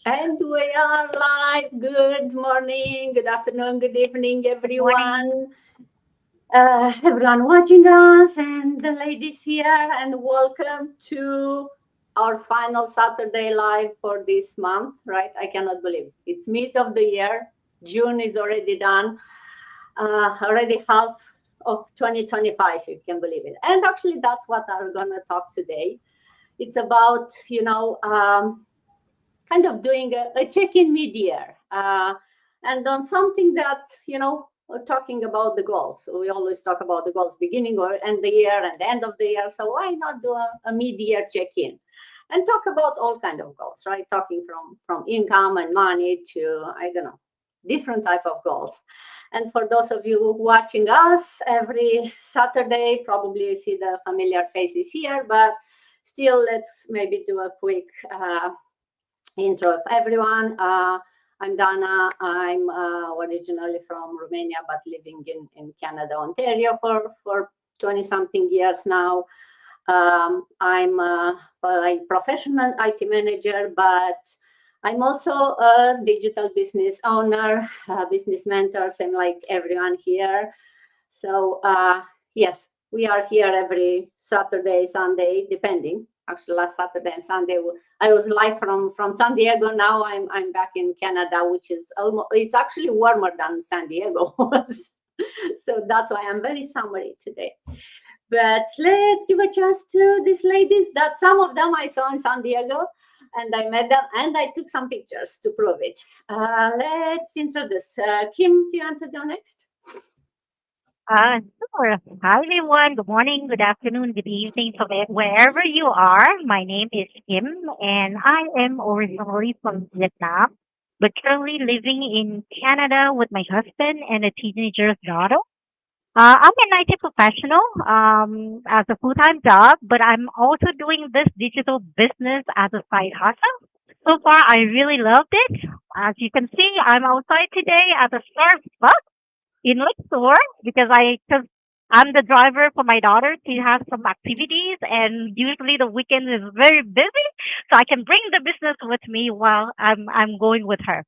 And we are live. Good morning, good afternoon, good evening, Morning. everyone. Everyone watching us and the ladies here, and welcome to our final Saturday live for this month. Right? I cannot believe it's mid of the year. June is already done. Already half of 2025, if you can believe it. And actually, that's what I'm gonna talk today. It's about kind of doing a check-in mid-year and on something that we're talking about the goals. So we always talk about the goals beginning or end the year and the end of the year, so why not do a mid-year check-in and talk about all kind of goals, right? Talking from income and money to, I don't know, different type of goals. And for those of you watching us every Saturday, probably you see the familiar faces here, but still, let's maybe do a quick intro of everyone. I'm Dana. I'm originally from Romania, but living in Canada, Ontario for 20 something years now. I'm a professional IT manager, but I'm also a digital business owner, business mentor, same like everyone here. So, yes, we are here every Saturday, Sunday, depending. Actually, last Saturday and Sunday, I was live from San Diego. Now I'm back in Canada, which is almost, it's actually warmer than San Diego was. So that's why I'm very summery today. But let's give a chance to these ladies that some of them I saw in San Diego and I met them and I took some pictures to prove it. Let's introduce Kim. Do you want to go next? Sure. Hi, everyone. Good morning, good afternoon, good evening from wherever you are. My name is Kim, and I am originally from Vietnam, but currently living in Canada with my husband and a teenager's daughter. I'm an IT professional as a full-time job, but I'm also doing this digital business as a side hustle. So far, I really loved it. As you can see, I'm outside today at a Starbucks in Lakeshore because I'm the driver for my daughter. She has some activities, and usually the weekend is very busy, so I can bring the business with me while I'm going with her.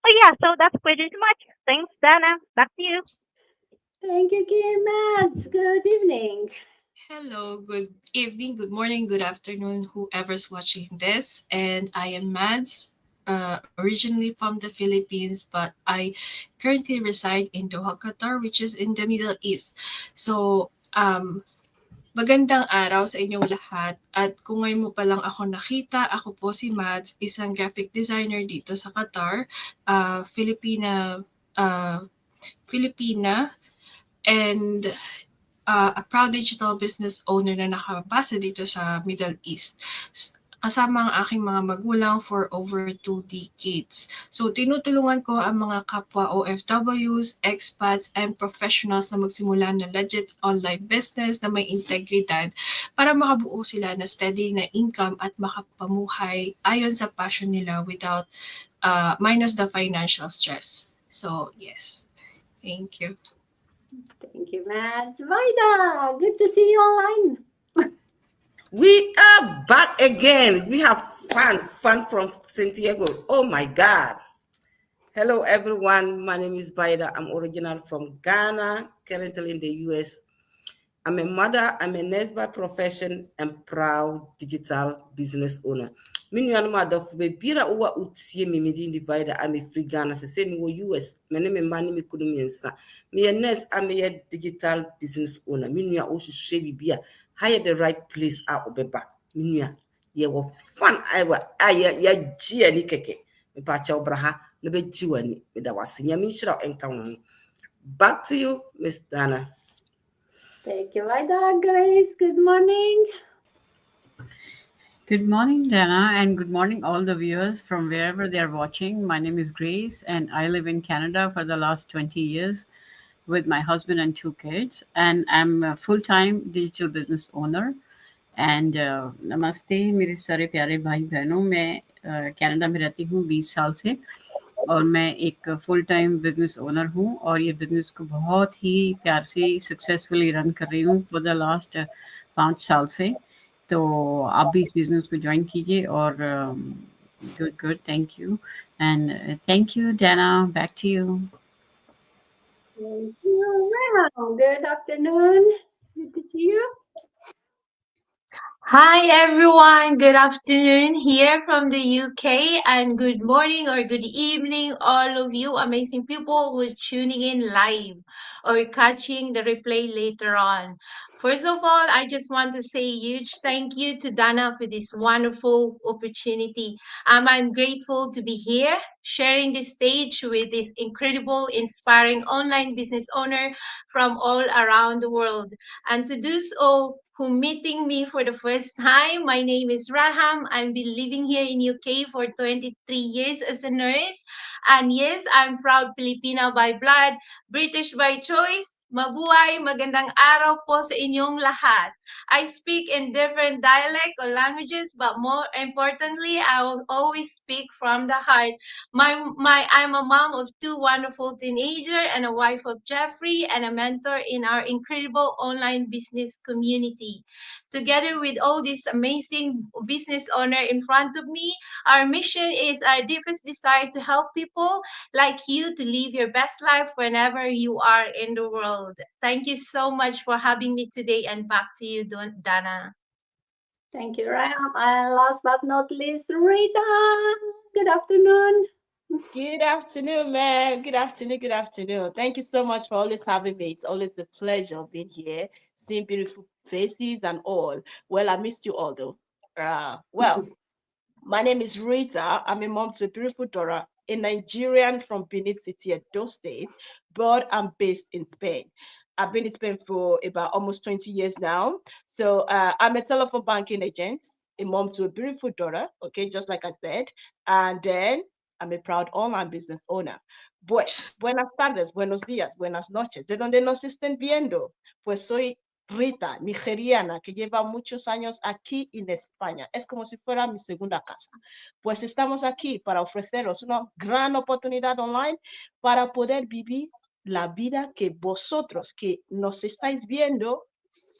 So yeah, so that's pretty much. Thanks, Dana. Back to you. Thank you, Kim. Madz. Good evening. Hello, good evening, good morning, good afternoon, whoever's watching this. And I am Madz, originally from the Philippines, but I currently reside in Doha, Qatar, which is in the Middle East. So, magandang araw sa inyong lahat. At kung ngayon mo pa lang ako nakita, ako po si Madz, isang graphic designer dito sa Qatar, Filipina, uh, Filipina, and a proud digital business owner na nakabase dito sa Middle East. Kasama ang aking mga magulang for over 2 decades. So, tinutulungan ko ang mga kapwa OFWs, expats, and professionals na magsimula ng legit online business na may integridad para makabuo sila na steady na income at makapamuhay ayon sa passion nila without minus the financial stress. So, yes. Thank you. Thank you, Matt. Vaida, good to see you online. We are back again. We have fun from San Diego. Oh my God. Hello, everyone. My name is Baida. I'm original from Ghana, currently in the US. I'm a mother, I'm a nurse by profession, and proud digital business owner. Meanwhile, mother for be bira uwa utie me divider. I'm a free Ghana. Say me wo US. My name is Manny me kudu me nsa. Me a nurse. I'm a digital business owner. Meanwhile, also share be hire the right place out obeba. Meanwhile, ye were fun. I were ya gia ni keke. Me pa cha obraha. Lebe jiwani. Me da wasi. Nyamishra enkamu. Back to you, Miss Dana. Thank you, Vaida. Guys, good morning. Good morning, Dana, and good morning, all the viewers from wherever they are watching. My name is Grace, and I live in Canada for the last 20 years with my husband and 2 kids. And I'm a full time digital business owner. And नमस्ते मेरे सारे प्यारे भाई बहनों, मैं Canada में रहती हूँ 20 साल से और मैं एक फुल टाइम बिजनेस ओनर हूँ और ये बिजनेस को बहुत ही प्यार से सक्सेसफुली रन कर रही हूँ फॉर द लास्ट 5 साल से। तो आप भी इस बिजनेस को ज्वाइन कीजिए और Good, good. Thank you. And thank you, Dana. Back to you. Thank you. Wow. Good afternoon. Good to see you. Hi everyone, good afternoon here from the UK, and good morning or good evening, all of you amazing people who's tuning in live or catching the replay later on. First of all, I just want to say a huge thank you to Dana for this wonderful opportunity. I'm grateful to be here sharing this stage with this incredible, inspiring online business owner from all around the world. And to do so, who meeting me for the first time. My name is Raham. I've been living here in UK for 23 years as a nurse. And yes, I'm proud Filipina by blood, British by choice. Mabuhay, magandang araw po sa inyong lahat. I speak in different dialect or languages, but more importantly, I will always speak from the heart. I'm a mom of two wonderful teenagers and a wife of Jeffrey and a mentor in our incredible online business community. Together with all these amazing business owner in front of me, our mission is our deepest desire to help people like you to live your best life whenever you are in the world. Thank you so much for having me today, and back to you, Dana. Thank you, Ram. And last but not least, Rita. Good afternoon. Good afternoon, man. Good afternoon. Good afternoon. Thank you so much for always having me. It's always a pleasure being here, seeing beautiful faces and all. Well, I missed you all though. Well, my name is Rita. I'm a mom to a beautiful daughter, a Nigerian from Benin City, Edo State, but I'm based in Spain. I've been in Spain for about almost 20 years now. So I'm a telephone banking agent, a mom to a beautiful daughter, okay, just like I said. And then I'm a proud online business owner. Pues, buenas tardes, buenos días, buenas noches. De donde nos estén viendo, pues soy Rita, nigeriana, que lleva muchos años aquí en España. Es como si fuera mi segunda casa. Pues estamos aquí para ofreceros una gran oportunidad online para poder vivir la vida que vosotros que nos estáis viendo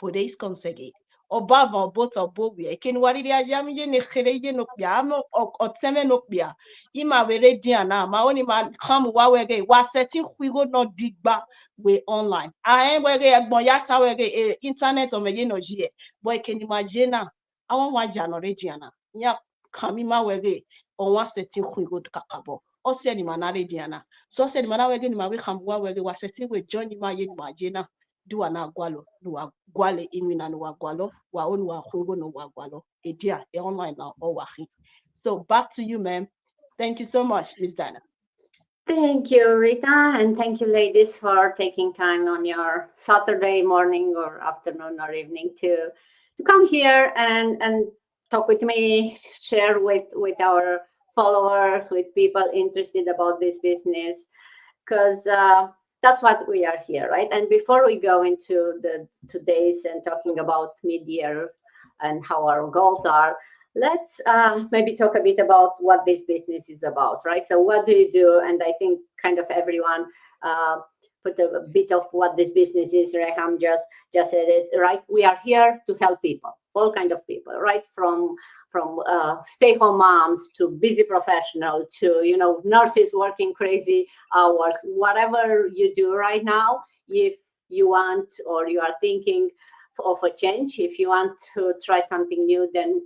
podéis conseguir. Obava bota obobia ken wariri ajami je ne khere no bia amo oteme no bia ima were dia na ma oni ma come wa wege wa setting kwigo no digba we online a wege egbon yata wege internet o meje no jie boy ken imagine na awon wa jano redia na ya kami ma wege on wa setting kwigo kakabo o se ni manare dia na so se ni manare wege ni ma we come wa wege wa setting we join ma ye ni ma je na duwa na gwalo nuwa gwale imina nuwa gwalo wa onwa khungo nuwa gwalo edia online na owahi. So back to you, ma'am. Thank you so much, Miss Dana. Thank you, Rita, and thank you, ladies, for taking time on your Saturday morning or afternoon or evening to come here and talk with me, share with our followers, with people interested about this business, because that's what we are here, right? And before we go into the today's and talking about mid-year and how our goals are, let's maybe talk a bit about what this business is about, right? So what do you do? And I think kind of everyone put a bit of what this business is. Reham just said it, right? We are here to help people, all kind of people, right? From stay-home moms to busy professionals to nurses working crazy hours. Whatever you do right now, if you want or you are thinking of a change, if you want to try something new, then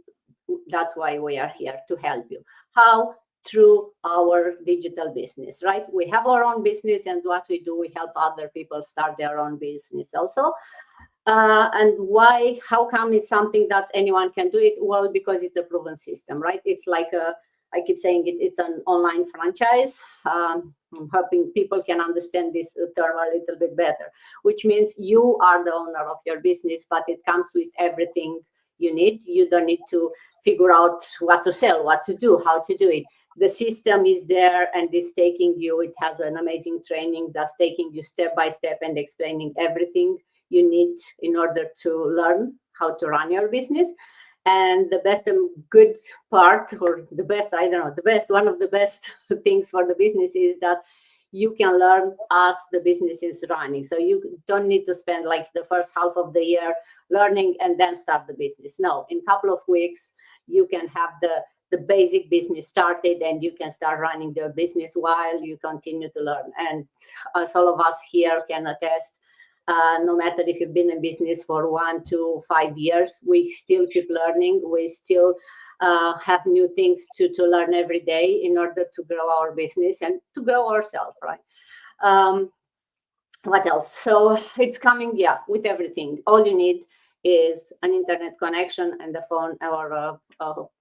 that's why we are here to help you. How? Through our digital business, right? We have our own business, and what we do, we help other people start their own business also. And why? How come it's something that anyone can do it? Well, because it's a proven system, right? It's like I keep saying it's an online franchise. I'm hoping people can understand this term a little bit better, which means you are the owner of your business, but it comes with everything you need. You don't need to figure out what to sell, what to do, how to do it. The system is there and it's taking you, it has an amazing training that's taking you step by step and explaining everything you need in order to learn how to run your business. And the best and good part, or the best, I don't know, the best, one of the best things for the business is that you can learn as the business is running. So you don't need to spend like the first half of the year learning and then start the business. No, in a couple of weeks, you can have the the basic business started, and you can start running the business while you continue to learn. And as all of us here can attest, no matter if you've been in business for 1 to 5 years, we still keep learning. We still have new things to learn every day in order to grow our business and to grow ourselves, right? Um, what else? So it's coming, yeah, with everything. All you need is an internet connection and a phone or a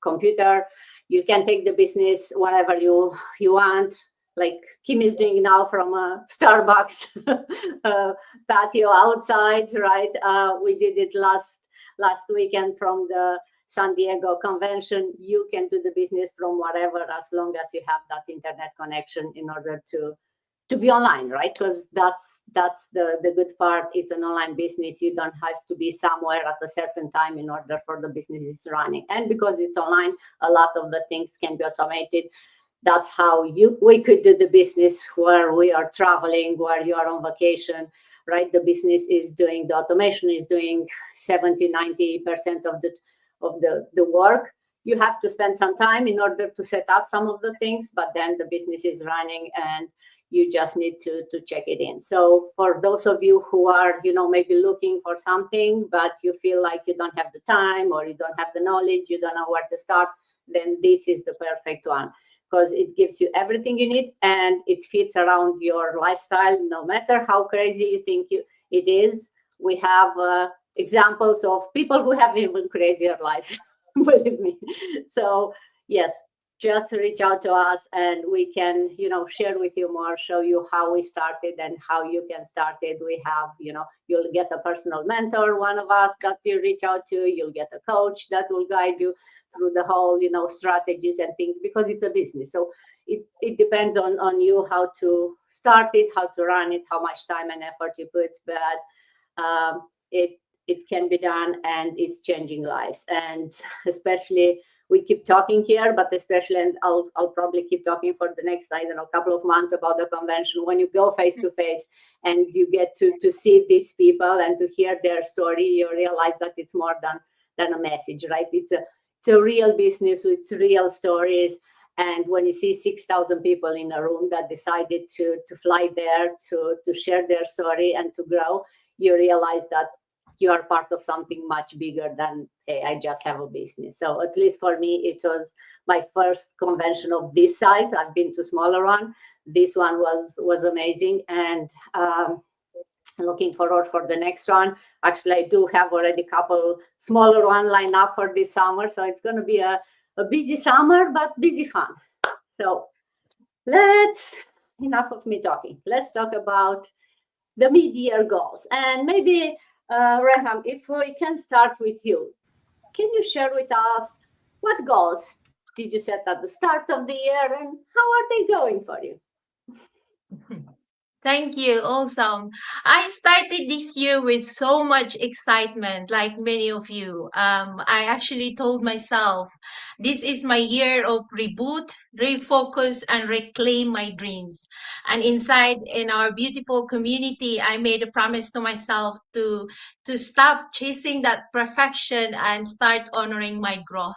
computer. You can take the business wherever you want, like Kim is doing now from a Starbucks patio outside, right? We did it last weekend from the San Diego convention. You can do the business from wherever, as long as you have that internet connection in order to be online, right? Because that's the good part. It's an online business. You don't have to be somewhere at a certain time in order for the business is running. And because it's online, a lot of the things can be automated. That's how we could do the business where we are traveling, where you are on vacation, right? The business is doing, the automation is doing 70-90% of the work. You have to spend some time in order to set up some of the things, but then the business is running and you just need to check it in. So for those of you who are, maybe looking for something, but you feel like you don't have the time or you don't have the knowledge, you don't know where to start, then this is the perfect one, because it gives you everything you need and it fits around your lifestyle, no matter how crazy you think it is. We have examples of people who have even crazier lives, believe me. So yes, just reach out to us and we can, share with you more, show you how we started and how you can start it. We have, you'll get a personal mentor, one of us that you reach out to. You'll get a coach that will guide you through the whole, strategies and things, because it's a business. So it depends on you how to start it, how to run it, how much time and effort you put. But it can be done, and it's changing lives. And especially, we keep talking here, but especially, and I'll probably keep talking for the next, couple of months about the convention. When you go face to face and you get to see these people and to hear their story, you realize that it's more than a message, right? It's a real business with real stories. And when you see 6,000 people in a room that decided to fly there to share their story and to grow, you realize that you are part of something much bigger than, hey, I just have a business. So at least for me, it was my first convention of this size. I've been to smaller one. This one was amazing, and looking forward for the next one. Actually, I do have already a couple smaller one lined up for this summer. So it's going to be a busy summer, but busy fun. So enough of me talking. Let's talk about the mid-year goals. And maybe, Reham, if we can start with you, can you share with us what goals did you set at the start of the year and how are they going for you? Thank you. Awesome. I started this year with so much excitement, like many of you. I actually told myself, this is my year of reboot, refocus, and reclaim my dreams. And inside in our beautiful community, I made a promise to myself to stop chasing that perfection and start honoring my growth.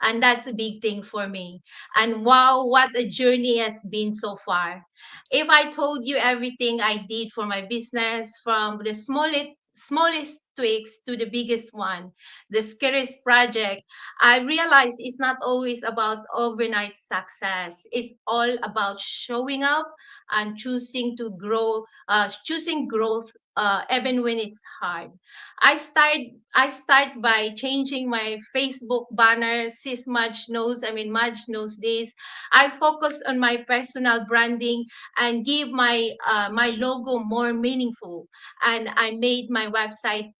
And that's a big thing for me. And wow, what a journey has been so far. If I told you everything I did for my business, from the smallest tweaks to the biggest one, the scariest project, I realized it's not always about overnight success. It's all about showing up and choosing growth even when it's hard. I start by changing my Facebook banner. Sis Madge knows, Madge knows this. I focus on my personal branding and give my logo more meaningful. And I made my website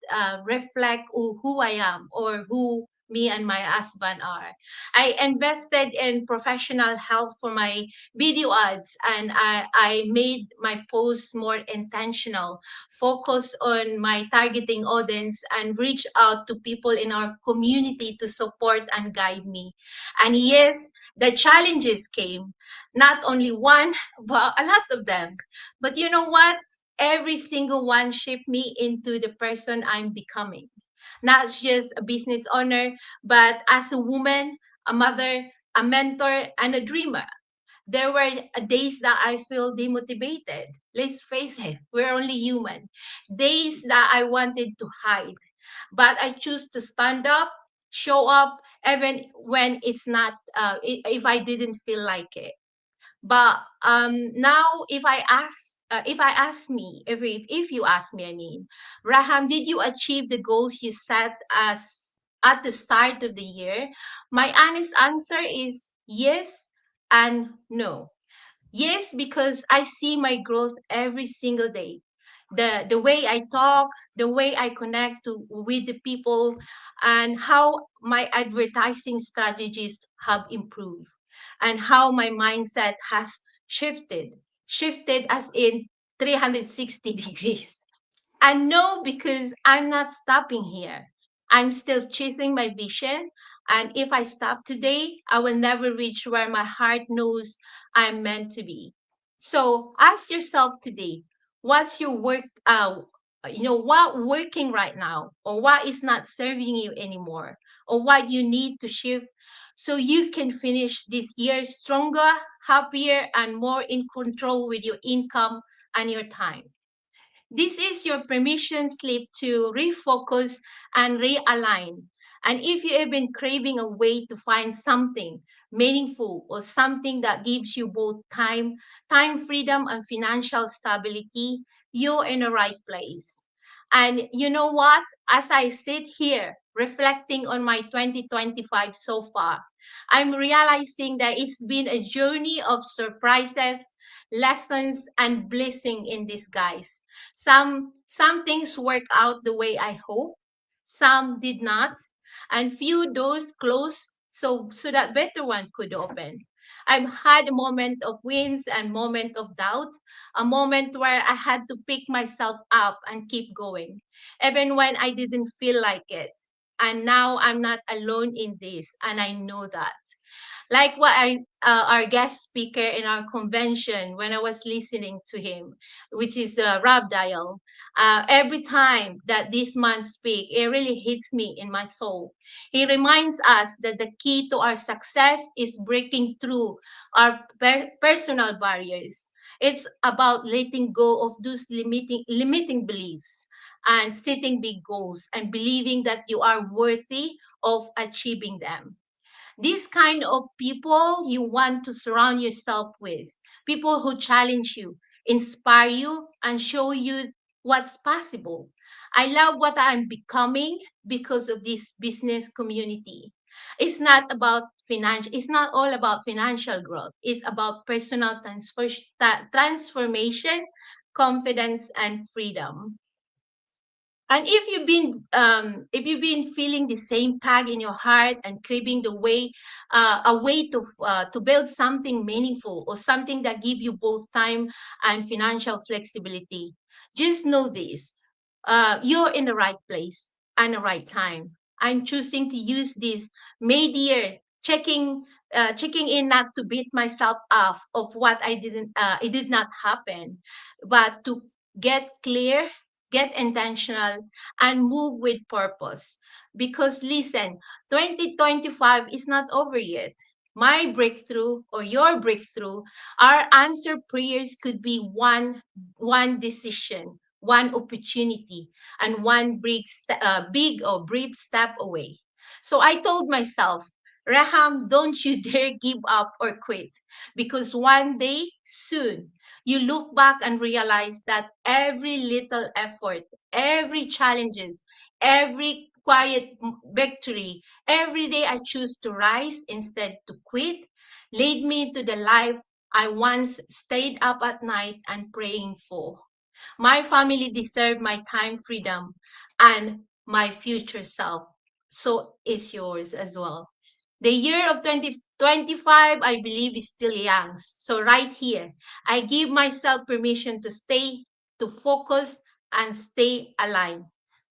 reflect who I am, or who me and my husband are. I invested in professional help for my video ads, and I made my posts more intentional, focus on my targeting audience, and reach out to people in our community to support and guide me. And yes, the challenges came, not only one, but a lot of them. But you know what? Every single one shaped me into the person I'm becoming. Not just a business owner, but as a woman, a mother, a mentor, and a dreamer. There were days that I feel demotivated. Let's face it, we're only human. Days that I wanted to hide, but I choose to stand up, show up, even when it's not, if I didn't feel like it. But now, if you ask me, I mean, Raham, did you achieve the goals you set as at the start of the year? My honest answer is yes and no. Yes, because I see my growth every single day. The way I talk, the way I connect with the people, and how my advertising strategies have improved, and how my mindset has shifted as in 360 degrees. And no, because I'm not stopping here. I'm still chasing my vision. And if I stop today, I will never reach where my heart knows I'm meant to be. So ask yourself today, what's your work, what working right now, or what is not serving you anymore, or what you need to shift so you can finish this year stronger, happier, and more in control with your income and your time. This is your permission slip to refocus and realign. And if you have been craving a way to find something meaningful or something that gives you both time freedom and financial stability, you're in the right place. And you know what? As I sit here reflecting on my 2025 so far, I'm realizing that it's been a journey of surprises, lessons, and blessing in disguise. Some things work out the way I hope, some did not, and few doors closed so that better one could open. I've had a moment of wins and moment of doubt, a moment where I had to pick myself up and keep going, even when I didn't feel like it. And now I'm not alone in this, and I know that. Like what our guest speaker in our convention, when I was listening to him, which is Rob Dial, every time that this man speak, it really hits me in my soul. He reminds us that the key to our success is breaking through our personal barriers. It's about letting go of those limiting beliefs and setting big goals and believing that you are worthy of achieving them. These kind of people you want to surround yourself with. People who challenge you, inspire you, and show you what's possible. I love what I'm becoming because of this business community. It's not all about financial growth. It's about personal transformation, confidence, and freedom. And if you've been feeling the same tag in your heart and craving a way to build something meaningful or something that give you both time and financial flexibility, just know this: you're in the right place and the right time. I'm choosing to use this mid-year checking in, not to beat myself up of what it did not happen, but to get clear, get intentional, and move with purpose. Because listen, 2025 is not over yet. My breakthrough or your breakthrough, our answer prayers could be one decision, one opportunity, and one big or brave step away. So I told myself, Raham, don't you dare give up or quit, because one day soon you look back and realize that every little effort, every challenges, every quiet victory, every day I choose to rise instead to quit, lead me to the life I once stayed up at night and praying for. My family deserve my time freedom and my future self. So is yours as well. The year of 2025, I believe, is still young. So right here, I give myself permission to stay, to focus, and stay aligned.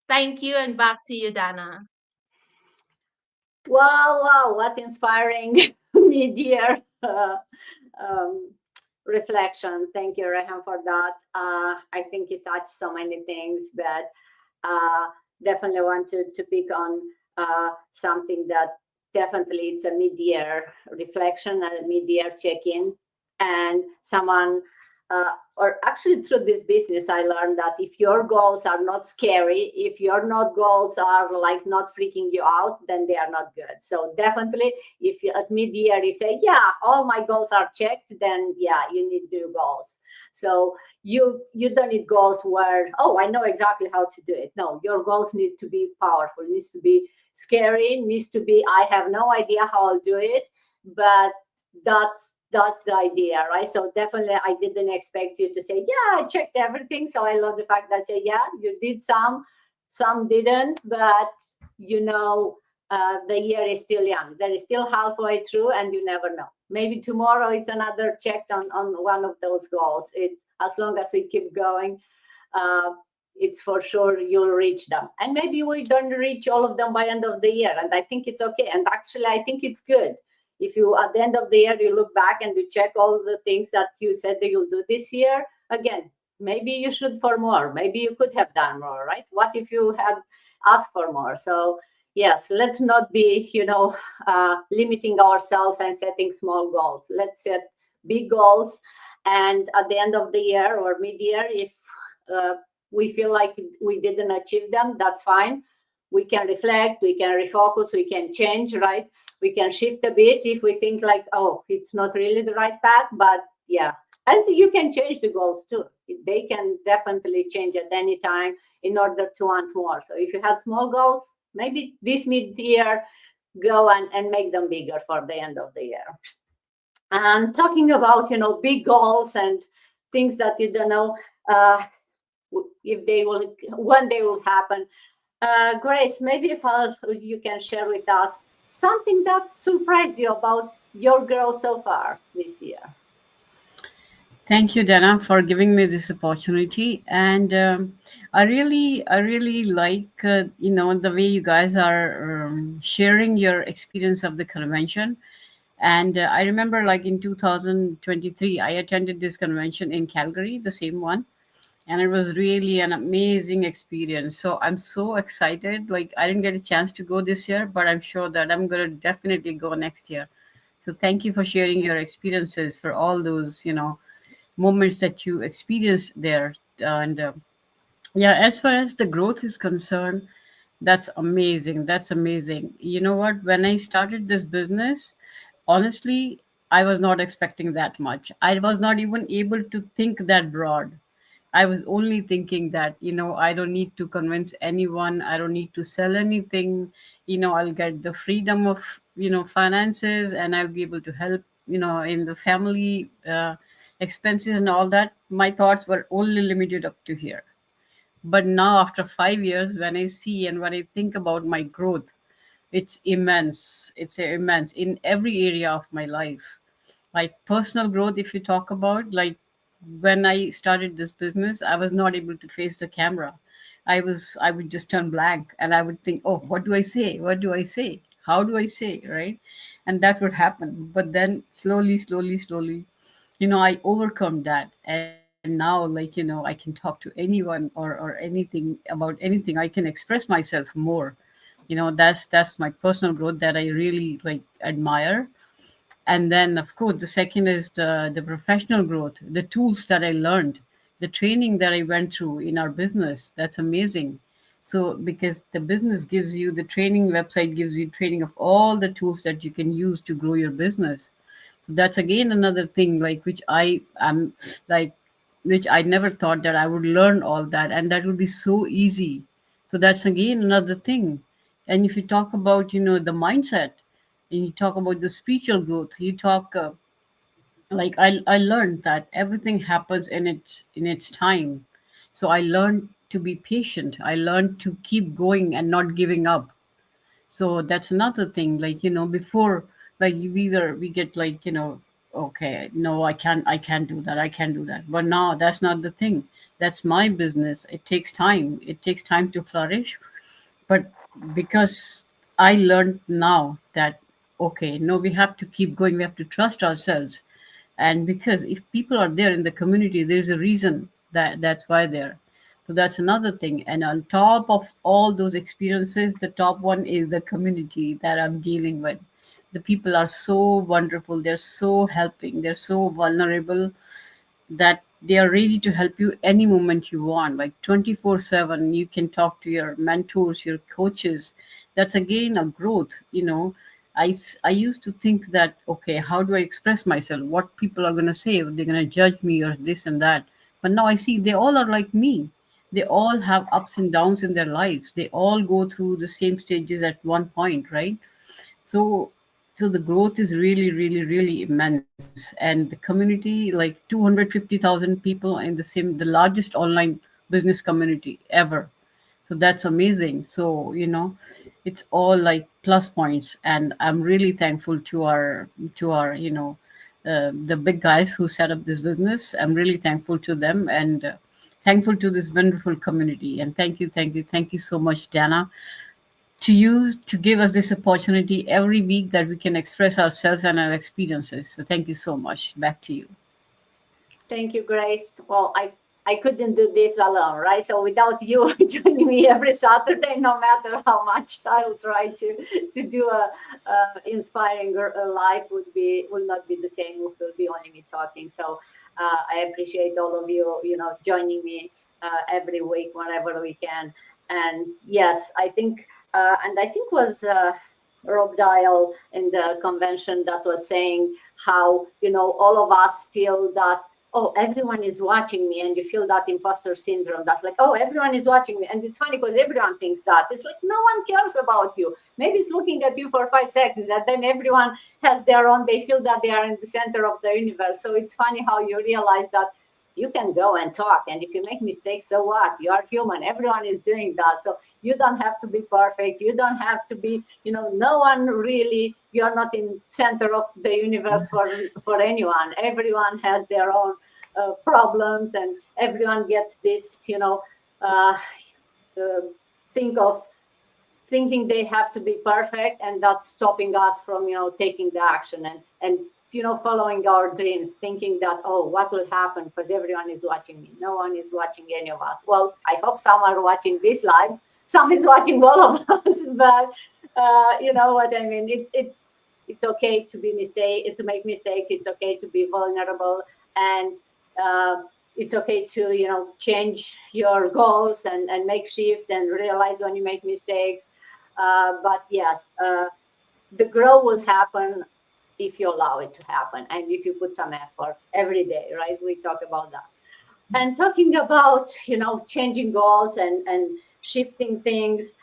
Thank you, and back to you, Dana. Wow, wow, what inspiring mid-year reflection. Thank you, Rehan, for that. I think you touched so many things, but definitely want to pick on something that definitely it's a mid-year reflection, a mid-year check-in, and someone or actually through this business I learned that if your goals are not scary, if your not goals are like not freaking you out, then they are not good. So definitely if you at mid-year you say, yeah, all my goals are checked, then yeah, you need new goals. So you don't need goals where, oh, I know exactly how to do it. No, your goals need to be powerful, needs to be scary, needs to be, I have no idea how I'll do it, but that's the idea, right? So definitely I didn't expect you to say, yeah, I checked everything. So I love the fact that say, yeah, you did some didn't, but the year is still young. There is still halfway through, and you never know. Maybe tomorrow it's another check on one of those goals. It as long as we keep going, it's for sure you'll reach them. And maybe we don't reach all of them by end of the year, and I think it's okay. And actually, I think it's good if you at the end of the year you look back and you check all the things that you said that you'll do this year. Again, maybe you should for more. Maybe you could have done more, right? What if you had asked for more? So yes, let's not be limiting ourselves and setting small goals. Let's set big goals, and at the end of the year or mid-year, if we feel like we didn't achieve them, that's fine. We can reflect, we can refocus, we can change, right? We can shift a bit if we think like, oh, it's not really the right path, but yeah. And you can change the goals too. They can definitely change at any time in order to want more. So if you had small goals, maybe this mid-year, go and make them bigger for the end of the year. And talking about, big goals and things that you don't know if they will, when they will happen. Grace, maybe if you can share with us something that surprised you about your growth so far this year. Thank you, Dana, for giving me this opportunity. And I really like, the way you guys are sharing your experience of the convention. And I remember, like in 2023, I attended this convention in Calgary, the same one, and it was really an amazing experience. So I'm so excited. Like I didn't get a chance to go this year, but I'm sure that I'm going to definitely go next year. So thank you for sharing your experiences for all those, moments that you experienced there. And yeah, as far as the growth is concerned, that's amazing. That's amazing. You know what? When I started this business, honestly, I was not expecting that much. I was not even able to think that broad. I was only thinking that, I don't need to convince anyone. I don't need to sell anything. I'll get the freedom of, finances, and I'll be able to help, in the family expenses and all that. My thoughts were only limited up to here. But now, after 5 years, when I see and when I think about my growth, it's immense. It's immense in every area of my life. Like personal growth, if you talk about, like when I started this business, I was not able to face the camera. I would just turn blank and I would think, oh, what do I say? What do I say? How do I say? Right? And that would happen. But then slowly, slowly, slowly, I overcome that. And now, like, I can talk to anyone or anything about anything. I can express myself more. That's my personal growth that I really like admire. And then of course the second is the professional growth, the tools that I learned, the training that I went through in our business. That's amazing. So because the business gives you, the training website gives you training of all the tools that you can use to grow your business. So that's again another thing, like which I am like which I never thought that I would learn all that, and that would be so easy. So that's again another thing. And if you talk about, the mindset, and you talk about the spiritual growth, you talk like I learned that everything happens in its time. So I learned to be patient. I learned to keep going and not giving up. So that's another thing, like, before, like we get like, okay, no, I can't do that, I can't do that. But now that's not the thing. That's my business. It takes time to flourish. But because I learned now that, okay, no, we have to keep going, we have to trust ourselves. And because if people are there in the community, there's a reason that's why they're. So that's another thing. And on top of all those experiences, the top one is the community that I'm dealing with. The people are so wonderful, they're so helping, they're so vulnerable, that they are ready to help you any moment you want, like 24/7. You can talk to your mentors, your coaches. That's again a growth, you know. I used to think that, okay, how do I express myself, what people are going to say, they're going to judge me or this and that. But now I see they all are like me. They all have ups and downs in their lives. They all go through the same stages at one point, right? So so the growth is really, really, really immense. And the community, like 250,000 people in the largest online business community ever. So that's amazing. So, it's all like plus points, and I'm really thankful to our the big guys who set up this business. I'm really thankful to them, and thankful to this wonderful community. And thank you so much, Dana, to you, to give us this opportunity every week that we can express ourselves and our experiences. So thank you so much. Back to you. Thank you, Grace. Well, I couldn't do this alone, right? So without you joining me every Saturday, no matter how much I will try to do a inspiring life, would not be the same. It will be only me talking. So I appreciate all of you, joining me every week whenever we can. And yes, I think, and I think was. Rob Dial in the convention that was saying how all of us feel that, oh, everyone is watching me, and you feel that imposter syndrome, that's like, oh, everyone is watching me. And it's funny because everyone thinks that. It's like no one cares about you. Maybe it's looking at you for 5 seconds, and then everyone has their own, they feel that they are in the center of the universe. So it's funny how you realize that you can go and talk, and if you make mistakes, so what? You are human. Everyone is doing that. So you don't have to be perfect. You don't have to be, no one really, you're not in center of the universe for anyone. Everyone has their own problems, and everyone gets this, uh, uh, think of thinking they have to be perfect, and that's stopping us from taking the action, and following our dreams, thinking that, oh, what will happen because everyone is watching me. No one is watching any of us. Well, I hope some are watching this live, some is watching all of us, but you know what I mean. It's okay to make mistakes. It's okay to be vulnerable, and uh, it's okay to change your goals and make shifts and realize when you make mistakes. But yes, the growth will happen if you allow it to happen and if you put some effort every day, right? We talk about that. And talking about changing goals and shifting things,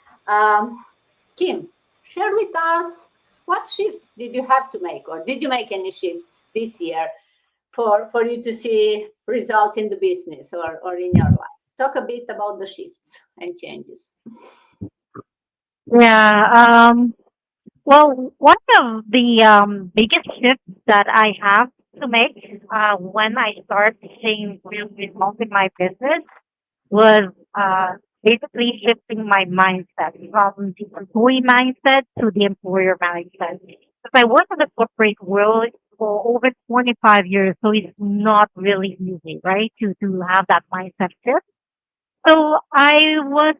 Kim, share with us, what shifts did you have to make, or did you make any shifts this year for you to see results in the business or in your life? Talk a bit about the shifts and changes. Yeah. Well, one of the biggest shifts that I have to make when I start seeing real results in my business was basically shifting my mindset from the employee mindset to the employer mindset. Because I work in the corporate world for over 25 years, so it's not really easy, right, to have that mindset shift. So I was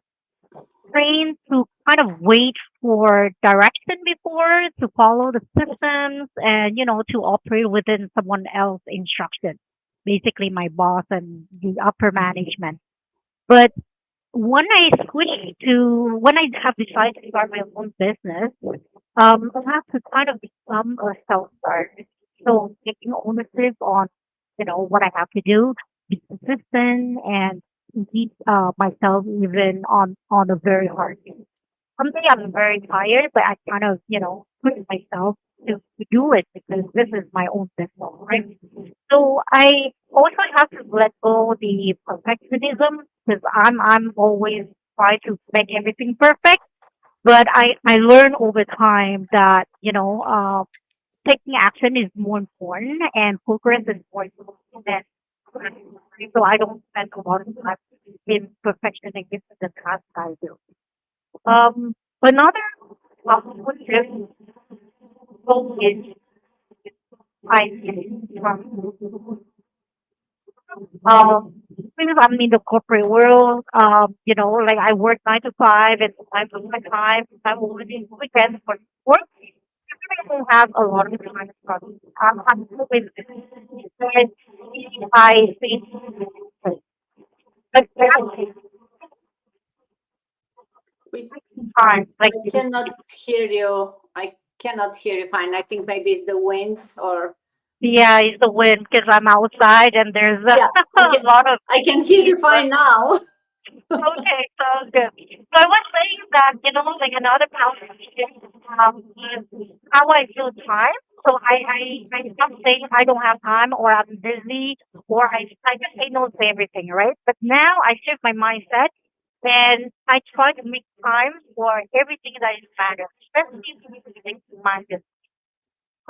trained to kind of wait for direction before to follow the systems and to operate within someone else's instruction, basically my boss and the upper management. But when I have decided to start my own business, I have to kind of become a self starter. So taking ownership on, what I have to do, be consistent and keep myself even on a very hard day. Someday I'm very tired, but I kind of, push myself to do it because this is my own business, right? So I also have to let go the perfectionism because I'm always trying to make everything perfect. But I learn over time that taking action is more important and progress is more important than so I don't spend a lot of time in perfection and get to the task I do. Another one is I from because I'm in the corporate world, like I work 9 to 5 and I'm on my time. I'm working weekends for work. I don't have a lot of time for I'm always busy. And I think like We, time, like I cannot hear you. I cannot hear you fine. I think maybe it's the wind or yeah, it's the wind because I'm outside and there's yeah. a lot of I can hear you fine now. okay, sounds good. So I was saying that, like another powerful shift is how I feel time. So I stop saying I don't have time or I'm busy or I just say no to everything, right? But now I shift my mindset and I try to make time for everything that is matters, especially things my business.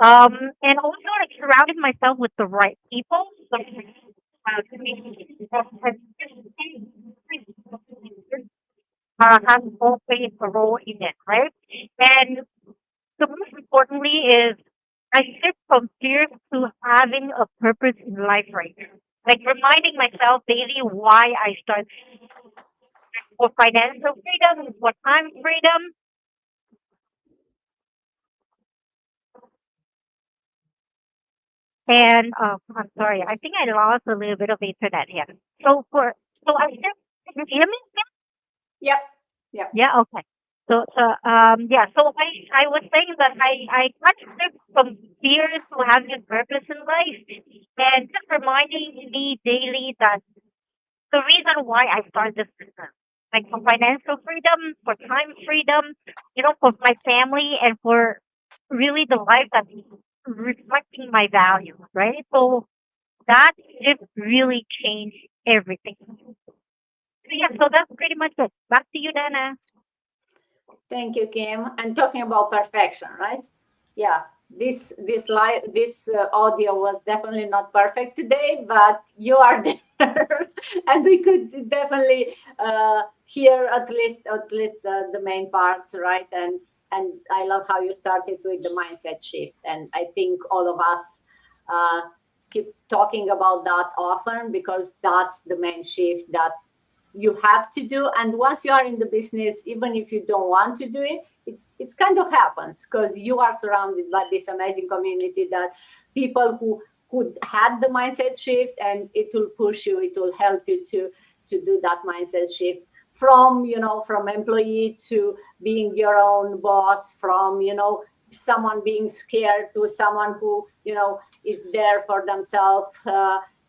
And also like surrounding myself with the right people. So, to me, has all played a role in it, right? And the most importantly is I shift from fear to having a purpose in life right now. Like reminding myself daily why I started for financial freedom, for time freedom, and I'm sorry, I think I lost a little bit of internet here. So I shift. Can you hear me? Yep. Yep. Yeah, okay. Yeah, so I was saying that I got shift from fear to having a purpose in life and just reminding me daily that the reason why I started this business, like for financial freedom, for time freedom, for my family and for really the life that's reflecting my values, right? So that shift really changed everything. So yeah, so that's pretty much it. Back to you, Dana. Thank you, Kim. And talking about perfection, right? Yeah, this audio was definitely not perfect today, but you are there, and we could definitely hear at least the main parts, right? And I love how you started with the mindset shift, and I think all of us uh, keep talking about that often because that's the main shift that you have to do. And once you are in the business, even if you don't want to do it, it kind of happens because you are surrounded by this amazing community that people who had the mindset shift, and it will push you, it will help you to do that mindset shift from from employee to being your own boss, from someone being scared to someone who is there for themselves.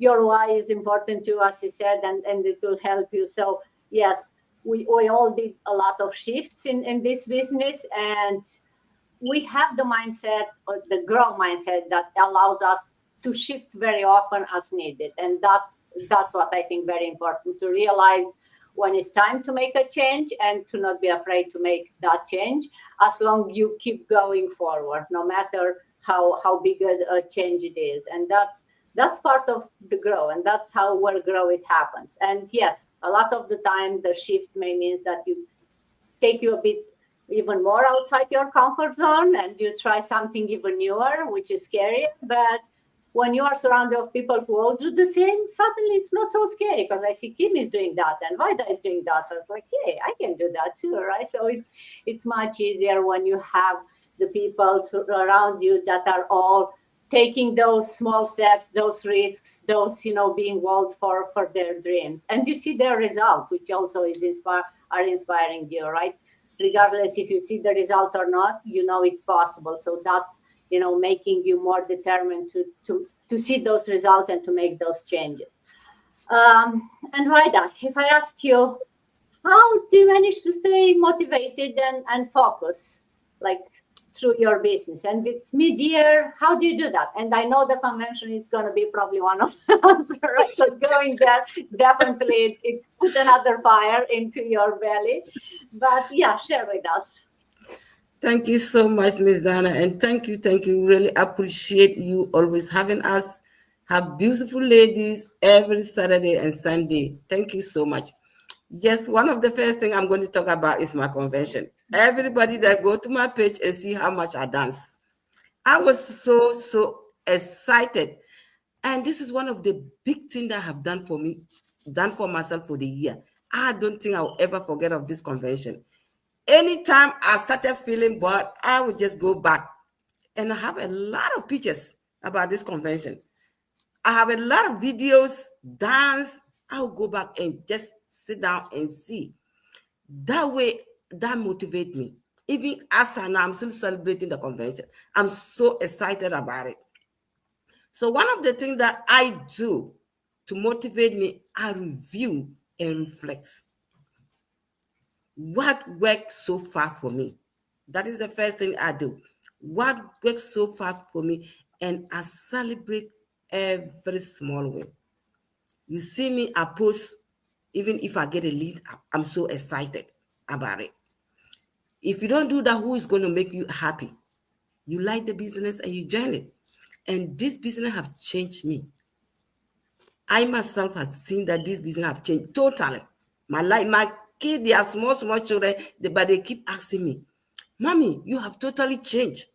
Your why is important too, as you said, and it will help you. So yes, we all did a lot of shifts in this business, and we have the mindset or the grow mindset that allows us to shift very often as needed. And that's what I think very important to realize when it's time to make a change, and to not be afraid to make that change as long you keep going forward, no matter how big a change it is. And that's part of the grow, and that's how where grow it happens. And yes, a lot of the time the shift may means that you take you a bit even more outside your comfort zone, and you try something even newer, which is scary. But when you are surrounded of people who all do the same, suddenly it's not so scary, because I see Kim is doing that and Vida is doing that. So it's like, hey, I can do that too, right? So it's much easier when you have the people around you that are all taking those small steps, those risks, those being bold for their dreams, and you see their results, which also are inspiring you, right? Regardless if you see the results or not, it's possible. So that's making you more determined to see those results and to make those changes. And Raida, if I ask you, how do you manage to stay motivated and focus, like through your business? And it's mid-year. How do you do that? And I know the convention is going to be probably one of the answers, right? Because going there definitely it put another fire into your belly. But yeah, share with us. Thank you so much, Miss Dana, and thank you, thank you. Really appreciate you always having us. Have beautiful ladies every Saturday and Sunday. Thank you so much. Yes, one of the first thing I'm going to talk about is my convention. Everybody that go to my page and see how much I dance. I was so excited. And this is one of the big things that have done for me. done for myself for the year. I don't think I'll ever forget of this convention. Anytime I started feeling bored, I would just go back. And I have a lot of pictures about this convention. I have a lot of videos, dance. I'll go back and just sit down and see. That way, that motivates me. Even as I know, I'm still celebrating the convention. I'm so excited about it. So one of the things that I do to motivate me, I review and reflect. What worked so far for me? That is the first thing I do. What worked so far for me? And I celebrate every small win. You see me, I post, even if I get a lead, I'm so excited about it. If you don't do that, who is going to make you happy? You like the business and you join it. And this business have changed me. I myself have seen that this business have changed totally. My life, my kids, they are small children, but they keep asking me, Mommy, you have totally changed.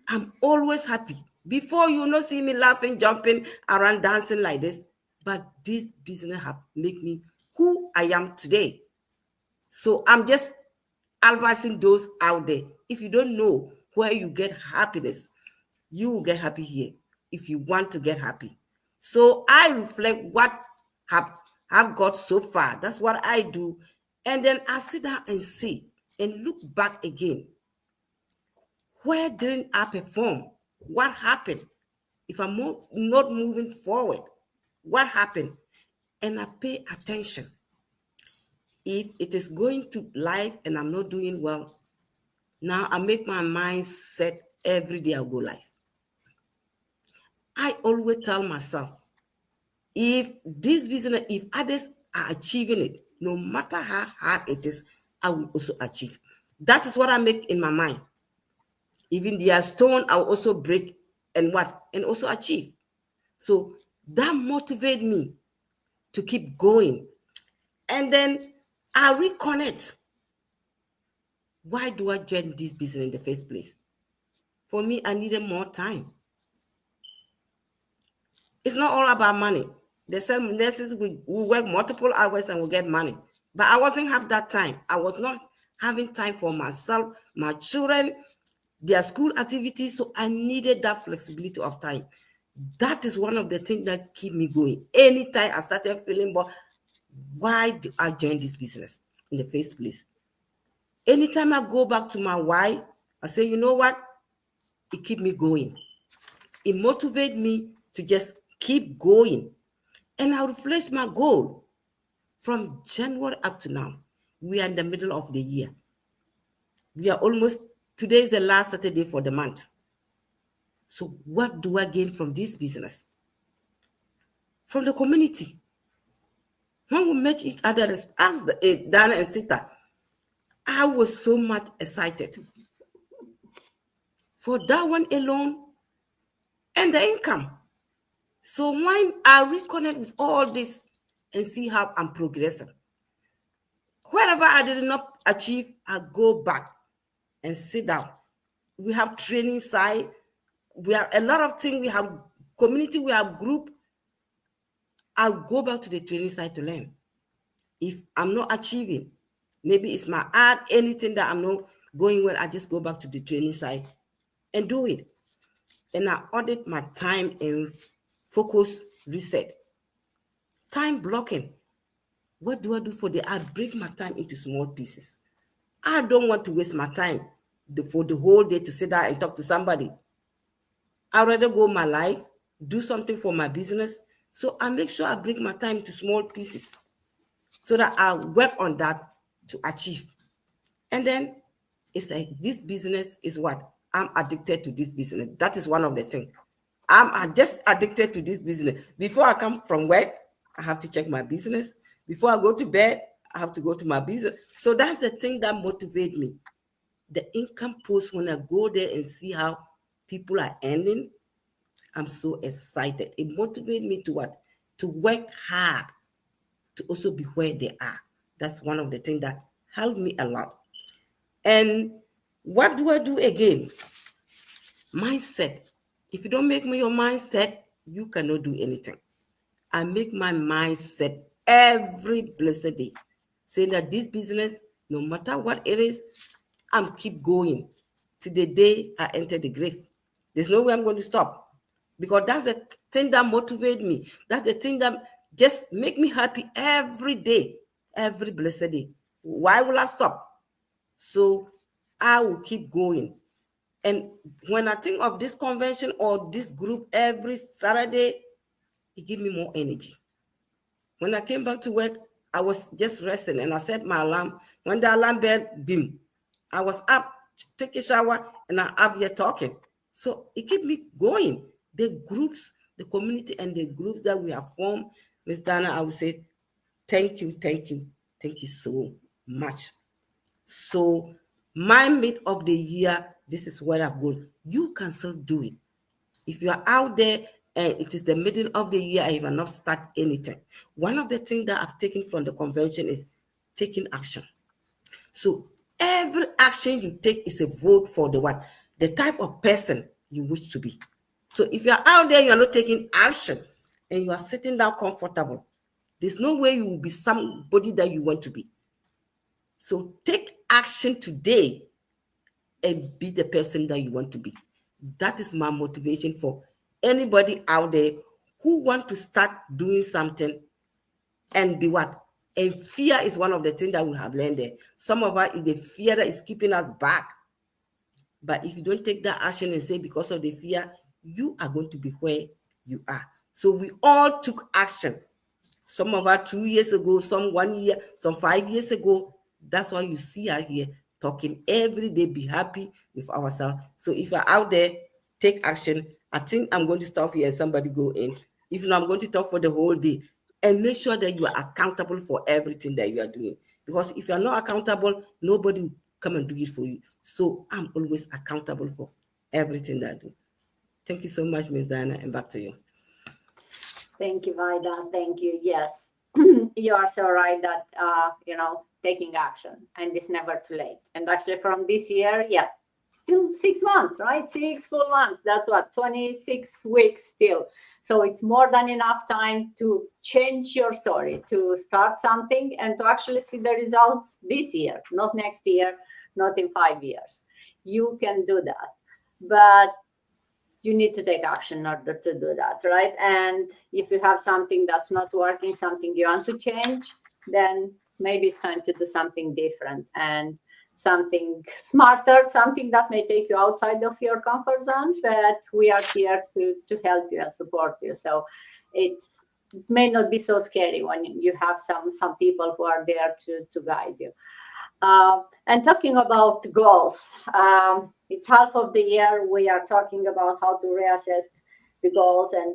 I'm always happy. Before, you not see me laughing, jumping around, dancing like this. But this business have made me who I am today. So I'm just advising those out there. If you don't know where you get happiness, you will get happy here if you want to get happy. So I reflect what have got so far. That's what I do. And then I sit down and see and look back again. Where didn't I perform? What happened? If I'm not moving forward, what happened? And I pay attention. If it is going to live and I'm not doing well, now I make my mind set every day I'll go live. I always tell myself, if this business, if others are achieving it, no matter how hard it is, I will also achieve. That is what I make in my mind. Even their stone, I will also break and what? And also achieve. So that motivates me to keep going. And then I reconnect. Why do I join this business in the first place? For me, I needed more time. It's not all about money. The same nurses, we work multiple hours and we get money. But I wasn't have that time. I was not having time for myself, my children, their school activities. So I needed that flexibility of time. That is one of the things that keep me going. Anytime I started feeling bored, why do I join this business in the first place? Anytime I go back to my why, I say, you know what? It keep me going. It motivates me to just keep going. And I refresh my goal from January up to now. We are in the middle of the year. We are almost, today is the last Saturday for the month. So what do I gain from this business? From the community. When we met each other, ask Dana and Sita, I was so much excited. For that one alone and the income. So when I reconnect with all this and see how I'm progressing, wherever I did not achieve, I go back and sit down. We have training side. We have a lot of things. We have community. We have group. I'll go back to the training side to learn. If I'm not achieving, maybe it's my art, anything that I'm not going well, I just go back to the training side and do it. And I audit my time and focus reset. Time blocking. What do I do for I break my time into small pieces. I don't want to waste my time for the whole day to sit down and talk to somebody. I'd rather go my life, do something for my business. So I make sure I break my time into small pieces so that I work on that to achieve. And then it's like this business is what? I'm addicted to this business. That is one of the things. I'm just addicted to this business. Before I come from work, I have to check my business. Before I go to bed, I have to go to my business. So that's the thing that motivates me. The income post, when I go there and see how people are earning, I'm so excited. It motivates me to what? To work hard, to also be where they are. That's one of the things that helped me a lot. And what do I do again? Mindset. If you don't make me your mindset, you cannot do anything. I make my mindset every blessed day, saying that this business, no matter what it is, I'm keep going to the day I enter the grave. There's no way I'm going to stop, because that's the thing that motivates me. That's the thing that just make me happy every day, every blessed day. Why will I stop? So I will keep going. And when I think of this convention or this group every Saturday, it gives me more energy. When I came back to work, I was just resting and I set my alarm. When the alarm bell beam, I was up, take a shower, and I'm up here talking. So it kept me going. The groups, the community, and the groups that we have formed, Miss Dana, I would say, thank you, thank you, thank you so much. So my mid of the year, this is what I've gone. You can still do it. If you are out there and it is the middle of the year and you have not started anything, one of the things that I've taken from the convention is taking action. So every action you take is a vote for the what? The type of person you wish to be. So if you are out there, you are not taking action and you are sitting down comfortable, there's no way you will be somebody that you want to be. So take action today and be the person that you want to be. That is my motivation for anybody out there who want to start doing something and be what? And fear is one of the things that we have learned there. Some of us is the fear that is keeping us back. But if you don't take that action and say because of the fear, you are going to be where you are. So we all took action. Some of us 2 years ago, some 1 year, some 5 years ago. That's why you see us here talking every day, be happy with ourselves. So if you're out there, take action. I think I'm going to stop here and somebody go in. If not, I'm going to talk for the whole day. And make sure that you are accountable for everything that you are doing. Because if you're not accountable, nobody will come and do it for you. So I'm always accountable for everything that I do. Thank you so much, Ms. Diana, and back to you. Thank you, Vida. Thank you. Yes, you are so right that, taking action, and it's never too late. And actually from this year, yeah, still 6 months, right? 6 full months. That's what, 26 weeks still. So it's more than enough time to change your story, to start something and to actually see the results this year, not next year, not in 5 years. You can do that. But you need to take action in order to do that, right? And if you have something that's not working, something you want to change, then maybe it's time to do something different and something smarter, something that may take you outside of your comfort zone, but we are here to help you and support you. So it may not be so scary when you have some people who are there to guide you. And talking about goals, it's half of the year. We are talking about how to reassess the goals and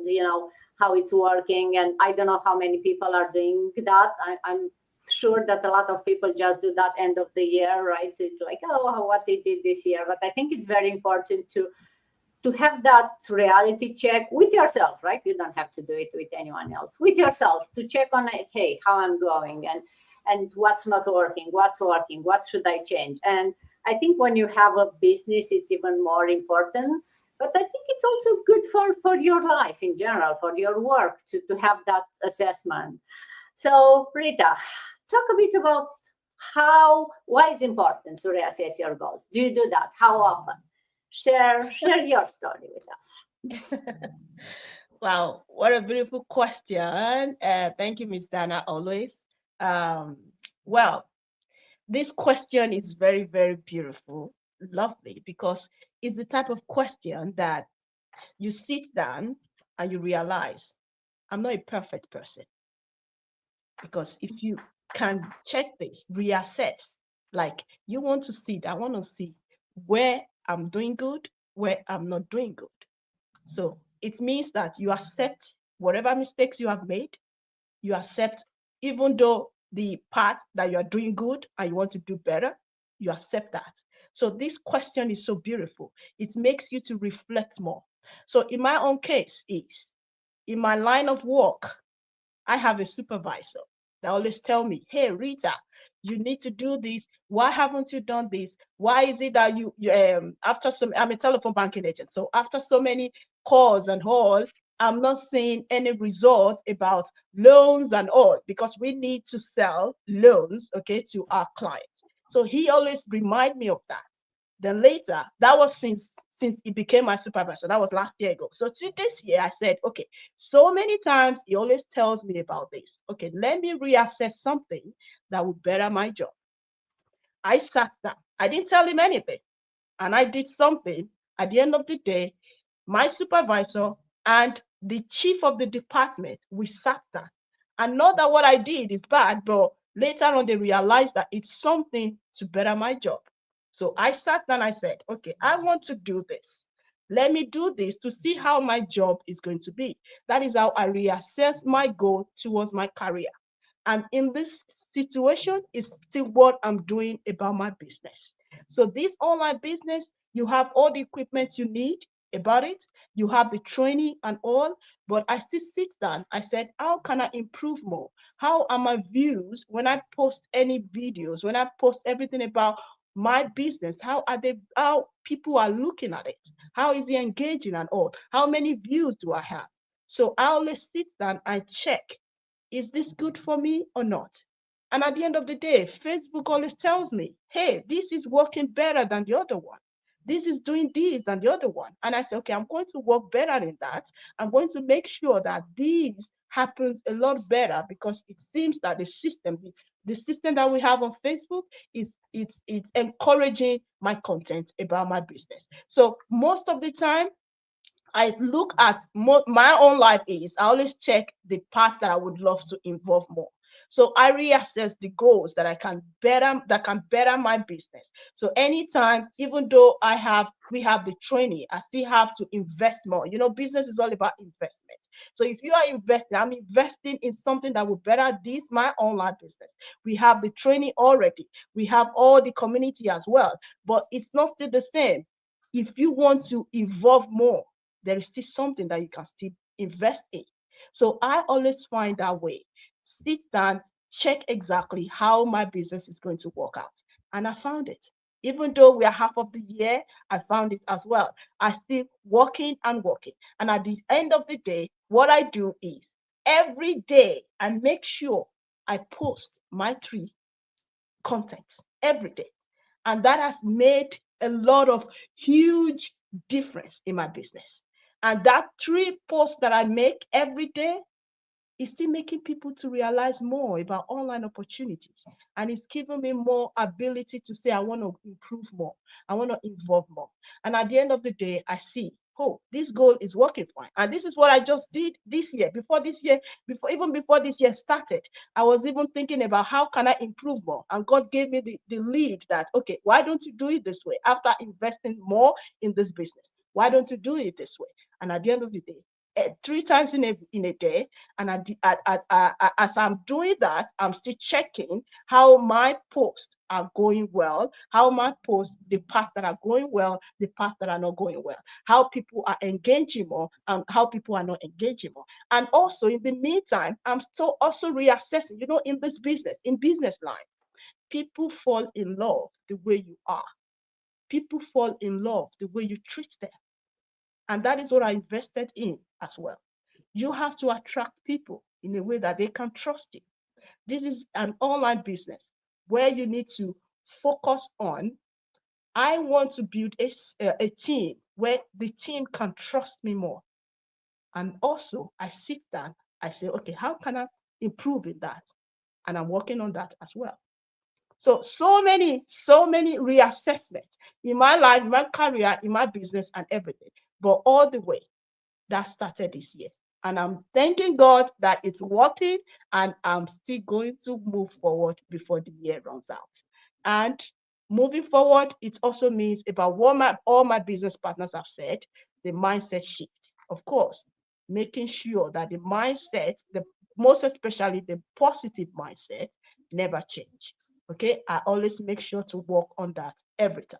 how it's working. And I don't know how many people are doing that. I'm sure that a lot of people just do that end of the year, right? It's like, oh, what they did this year. But I think it's very important to have that reality check with yourself, right? You don't have to do it with anyone else. With yourself, to check on it, hey, how I'm going and what's not working, what should I change? And I think when you have a business, it's even more important. But I think it's also good for your life in general, for your work to have that assessment. So Rita, talk a bit about why it's important to reassess your goals. Do you do that? How often? Share your story with us. Wow, what a beautiful question. Thank you, Miss Dana, always. Well, this question is very, very beautiful, lovely, because it's the type of question that you sit down and you realize, I'm not a perfect person. Because if you can check this, reassess, like you want to see, I want to see where I'm doing good, where I'm not doing good. So it means that you accept whatever mistakes you have made, you accept, even though the part that you are doing good and you want to do better, you accept that. So this question is so beautiful. It makes you to reflect more. So in my own case is, in my line of work, I have a supervisor that always tell me, hey, Rita, you need to do this. Why haven't you done this? Why is it that after some, I'm a telephone banking agent. So after so many calls and all, I'm not seeing any results about loans and all, because we need to sell loans, okay, to our clients. So he always remind me of that. Then later, that was since he became my supervisor. That was last year ago. So to this year, I said, okay, so many times he always tells me about this. Okay, let me reassess something that will better my job. I sat down. I didn't tell him anything. And I did something. At the end of the day, my supervisor and the chief of the department, we sat down. And not that what I did is bad, but later on they realized that it's something to better my job. So I sat down, I said, okay, I want to do this. Let me do this to see how my job is going to be. That is how I reassess my goal towards my career. And in this situation is still what I'm doing about my business. So this online business, you have all the equipment you need about it. You have the training and all, but I still sit down. I said, how can I improve more? How are my views when I post any videos, when I post everything about my business? How people are looking at it? How is it engaging and all? How many views do I have? So I always sit down and check, is this good for me or not? And at the end of the day, Facebook always tells me, hey, this is working better than the other one. This is doing this and the other one. And I say, okay, I'm going to work better in that. I'm going to make sure that this happens a lot better, because it seems that the system that we have on Facebook it's encouraging my content about my business. So most of the time, I look at my own life is I always check the parts that I would love to involve more. So I reassess the goals that can better my business. So anytime, even though we have the training, I still have to invest more. Business is all about investment. So if you are investing, I'm investing in something that will better my online business. We have the training already. We have all the community as well, but it's not still the same. If you want to evolve more, there is still something that you can still invest in. So I always find that way. Sit down, check exactly how my business is going to work out. And I found it. Even though we are half of the year, I found it as well. I still working and working. And at the end of the day, what I do is every day I make sure I post my 3 contents every day. And that has made a lot of huge difference in my business. And that 3 posts that I make every day is still making people to realize more about online opportunities. And it's giving me more ability to say, I want to improve more. I want to involve more. And at the end of the day, I see, oh, this goal is working fine. And this is what I just did this year. Before this year started, I was even thinking about how can I improve more? And God gave me the lead that, okay, why don't you do it this way? After investing more in this business, why don't you do it this way? And at the end of the day, 3 times in a day, and as I'm doing that, I'm still checking how my posts are going well, how my posts, the parts that are going well, the parts that are not going well, how people are engaging more, and how people are not engaging more. And also in the meantime, I'm still also reassessing, in this business, in business line, people fall in love the way you are. People fall in love the way you treat them. And that is what I invested in as well. You have to attract people in a way that they can trust you. This is an online business where you need to focus on, I want to build a team where the team can trust me more. And also I sit down, I say, okay, how can I improve in that? And I'm working on that as well. So many reassessments in my life, in my career, in my business and everything. But all the way, that started this year. And I'm thanking God that it's working, and I'm still going to move forward before the year runs out. And moving forward, it also means about what all my business partners have said, the mindset shift. Of course, making sure that the mindset, most especially the positive mindset, never change. Okay, I always make sure to work on that every time.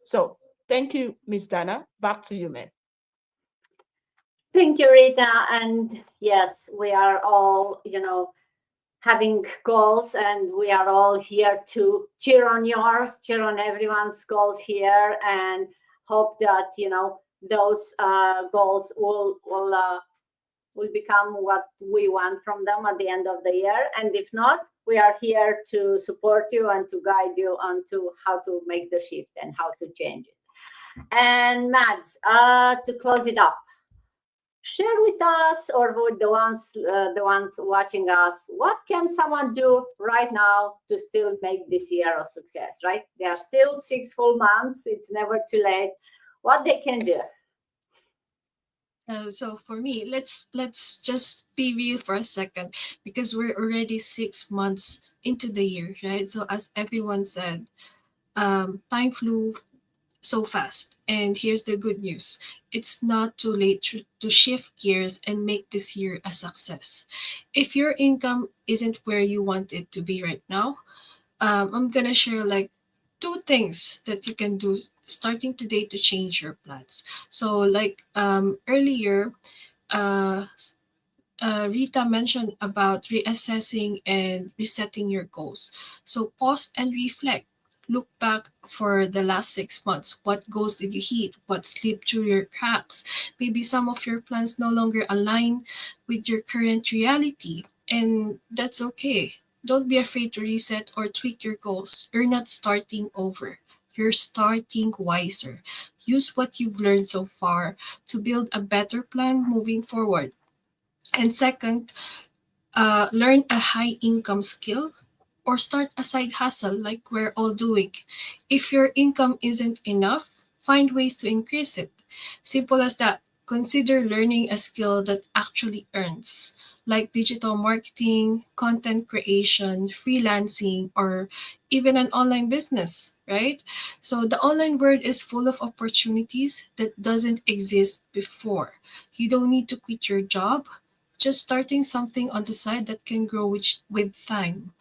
So thank you, Miss Dana. Back to you, ma'am. Thank you, Rita. And yes, we are all, having goals, and we are all here to cheer on yours, cheer on everyone's goals here, and hope that, those goals will will become what we want from them at the end of the year. And if not, we are here to support you and to guide you onto how to make the shift and how to change it. And Mads, to close it up, share with us or with the ones watching us, what can someone do right now to still make this year a success, right? There are still 6 full months. It's never too late. What they can do. So for me, let's just be real for a second, because we're already 6 months into the year, right? So as everyone said, time flew so fast. And here's the good news: it's not too late to shift gears and make this year a success. If your income isn't where you want it to be right now, I'm gonna share like 2 things that you can do starting today to change your plans. So like earlier, uh, Rita mentioned about reassessing and resetting your goals. So pause and reflect. Look back for the last 6 months. What goals did you hit? What slipped through your cracks? Maybe some of your plans no longer align with your current reality, and that's okay. Don't be afraid to reset or tweak your goals. You're not starting over. You're starting wiser. Use what you've learned so far to build a better plan moving forward. And second, learn a high income skill or start a side hustle like we're all doing. If your income isn't enough, find ways to increase it. Simple as that. Consider learning a skill that actually earns, like digital marketing, content creation, freelancing, or even an online business, right? So the online world is full of opportunities that doesn't exist before. You don't need to quit your job, just starting something on the side that can grow with time.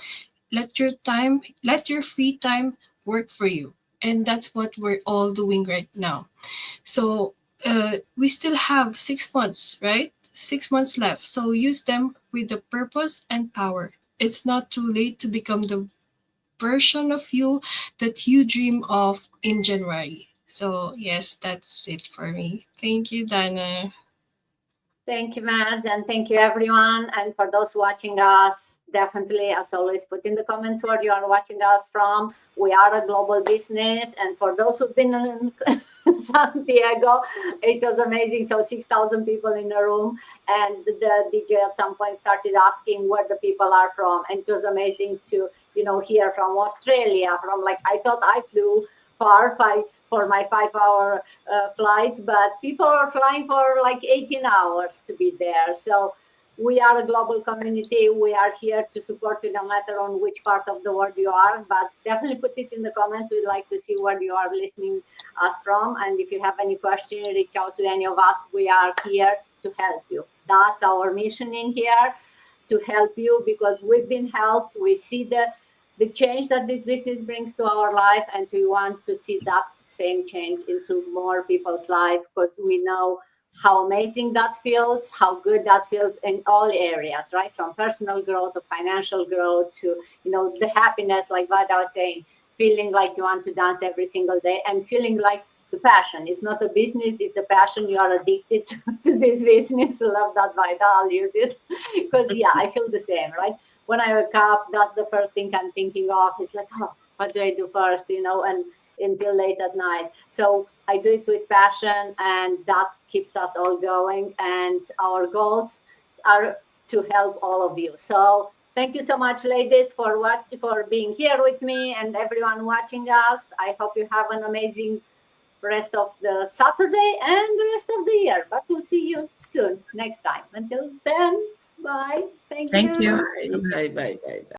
Let your free time work for you. And that's what we're all doing right now. So we still have 6 months, right? 6 months left. So use them with the purpose and power. It's not too late to become the version of you that you dream of in January. So yes, that's it for me. Thank you, Dana. Thank you, Mads, and thank you, everyone. And for those watching us, definitely, as always, put in the comments where you are watching us from. We are a global business, and for those who've been in San Diego, it was amazing. So 6,000 people in a room, and the DJ at some point started asking where the people are from, and it was amazing to hear from Australia. From like I thought I flew far, for my 5-hour flight, but people are flying for like 18 hours to be there. So we are a global community. We are here to support you no matter on which part of the world you are, but definitely put it in the comments. We'd like to see where you are listening us from. And if you have any question, reach out to any of us. We are here to help you. That's our mission in here, to help you, because we've been helped. We see the change that this business brings to our life, and we want to see that same change into more people's life, because we know how amazing that feels, how good that feels in all areas, right? From personal growth to financial growth to, the happiness, like what I was saying, feeling like you want to dance every single day and feeling like the passion. It's not a business, it's a passion. You are addicted to this business. I love that, Vida. I'll use it because, yeah, I feel the same, right? When I wake up, that's the first thing I'm thinking of. It's like, oh, what do I do first, and until late at night. So I do it with passion, and that keeps us all going. And our goals are to help all of you. So thank you so much, ladies, for being here with me, and everyone watching us. I hope you have an amazing rest of the Saturday and the rest of the year. But we'll see you soon next time. Until then. Bye. Thank you. Thank you. Bye, bye, bye, bye.